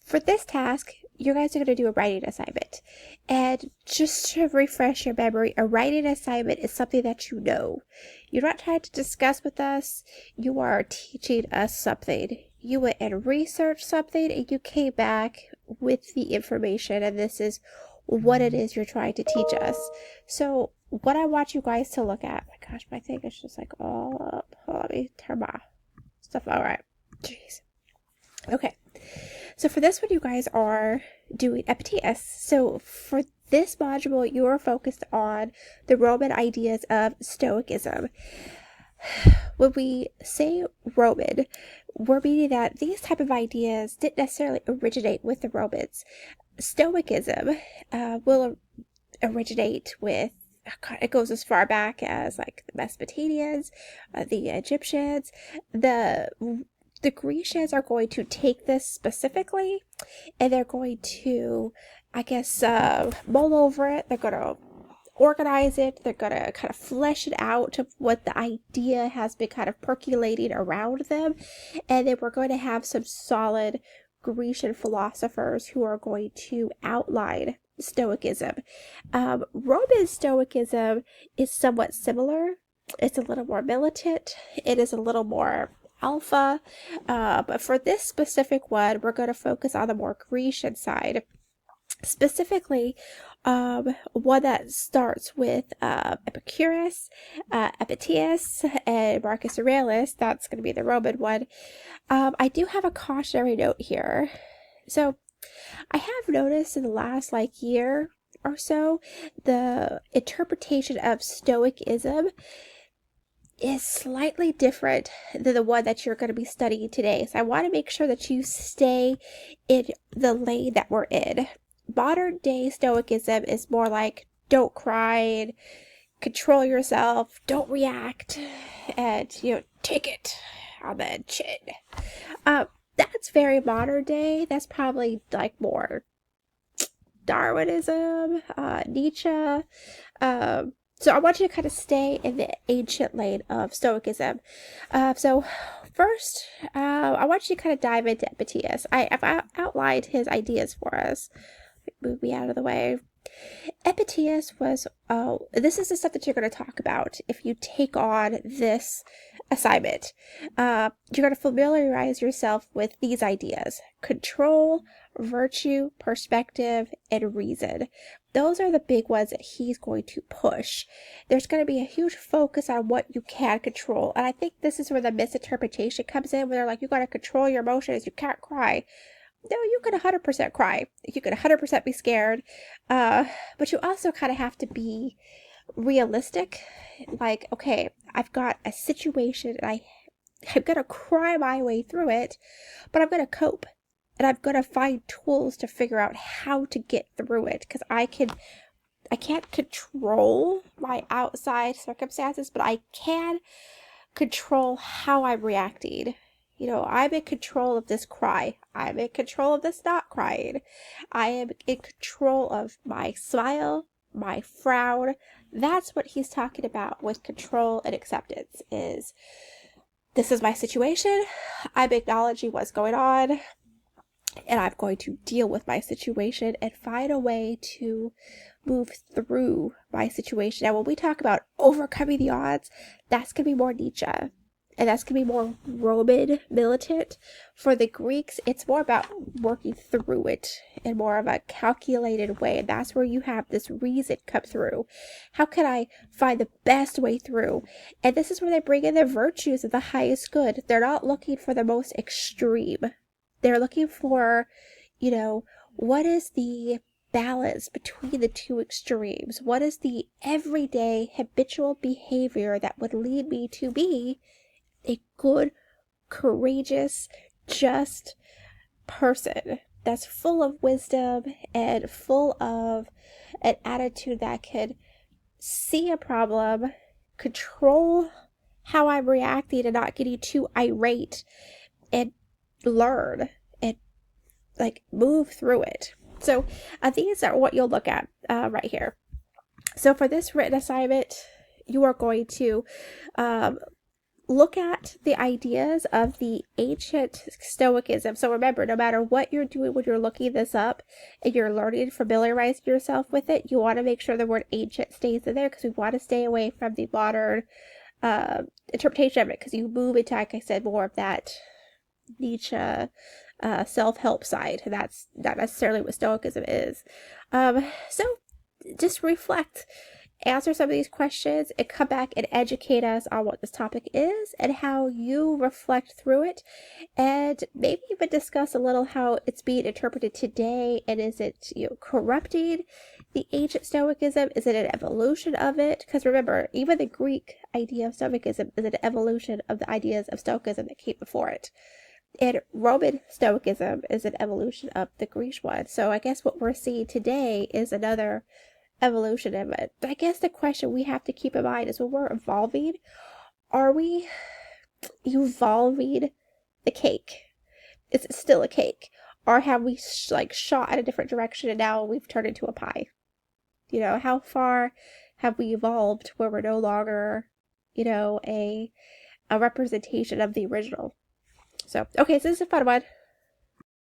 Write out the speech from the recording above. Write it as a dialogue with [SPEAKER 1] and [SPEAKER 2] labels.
[SPEAKER 1] for this task, you guys are going to do a writing assignment. And just to refresh your memory, a writing assignment is something that you know. You're not trying to discuss with us, you are teaching us something. You went and researched something and you came back with the information, and this is what it is you're trying to teach us. So what I want you guys to look at, my gosh, my thing is just like all up. Let me turn my stuff. All right. Jeez. Okay. So for this one, you guys are doing Epictetus. So for this module, you are focused on the Roman ideas of Stoicism. When we say Roman, we're meaning that these type of ideas didn't necessarily originate with the Romans. Stoicism will originate with, it goes as far back as like the Mesopotamians, the Egyptians. The Grecians are going to take this specifically, and they're going to, I guess, mull over it. They're going to organize it. They're going to kind of flesh it out of what the idea has been kind of percolating around them. And then we're going to have some solid Grecian philosophers who are going to outline Stoicism. Roman Stoicism is somewhat similar. It's a little more militant. It is a little more alpha. But for this specific one, we're going to focus on the more Grecian side. Specifically, one that starts with Epicurus, Epictetus, and Marcus Aurelius. That's going to be the Roman one. I do have a cautionary note here. So I have noticed in the last year or so, the interpretation of Stoicism is slightly different than the one that you're going to be studying today. So I want to make sure that you stay in the lane that we're in. Modern day Stoicism is more like, don't cry, and control yourself, don't react, and, take it on the chin. That's very modern day. That's probably more Darwinism, Nietzsche. So I want you to kind of stay in the ancient lane of Stoicism. So first, I want you to kind of dive into Epictetus. I've outlined his ideas for us. Move me out of the way. Epictetus was, this is the stuff that you're going to talk about if you take on this assignment. You're going to familiarize yourself with these ideas: control, virtue, perspective, and reason. Those are the big ones that he's going to push. There's going to be a huge focus on what you can control. And I think this is where the misinterpretation comes in, where they're like, you got to control your emotions, you can't cry. No, you could 100% cry. You could 100% be scared. But you also kind of have to be realistic. Like, okay, I've got a situation and I'm going to cry my way through it, but I'm going to cope. And I'm going to find tools to figure out how to get through it. Because I can't control my outside circumstances, but I can control how I'm reacting. I'm in control of this cry. I'm in control of this not crying. I am in control of my smile, my frown. That's what he's talking about with control and acceptance. Is this is my situation. I'm acknowledging what's going on, and I'm going to deal with my situation and find a way to move through my situation. Now, when we talk about overcoming the odds, that's going to be more Nietzsche. And that's going to be more Roman militant. For the Greeks, it's more about working through it in more of a calculated way. And that's where you have this reason come through. How can I find the best way through? And this is where they bring in the virtues of the highest good. They're not looking for the most extreme. They're looking for, what is the balance between the two extremes? What is the everyday habitual behavior that would lead me to be a good, courageous, just person that's full of wisdom and full of an attitude that could see a problem, control how I'm reacting and not getting too irate, and learn and move through it. So these are what you'll look at right here. So for this written assignment, you are going to look at the ideas of the ancient Stoicism. So remember, no matter what you're doing when you're looking this up and you're learning, familiarizing yourself with it, you want to make sure the word ancient stays in there because we want to stay away from the modern interpretation of it, because you move into, like I said, more of that Nietzsche self-help side. That's not necessarily what Stoicism is. So just reflect, answer some of these questions, and come back and educate us on what this topic is and how you reflect through it, and maybe even discuss a little how it's being interpreted today, and is it, corrupting the ancient Stoicism? Is it an evolution of it? Because remember, even the Greek idea of Stoicism is an evolution of the ideas of Stoicism that came before it. And Roman Stoicism is an evolution of the Greek one. So I guess what we're seeing today is another evolution of it. I guess the question we have to keep in mind is, when we're evolving, are we evolving the cake? Is it still a cake? Or have we shot in a different direction and now we've turned into a pie? How far have we evolved where we're no longer, a representation of the original? So, okay, so this is a fun one.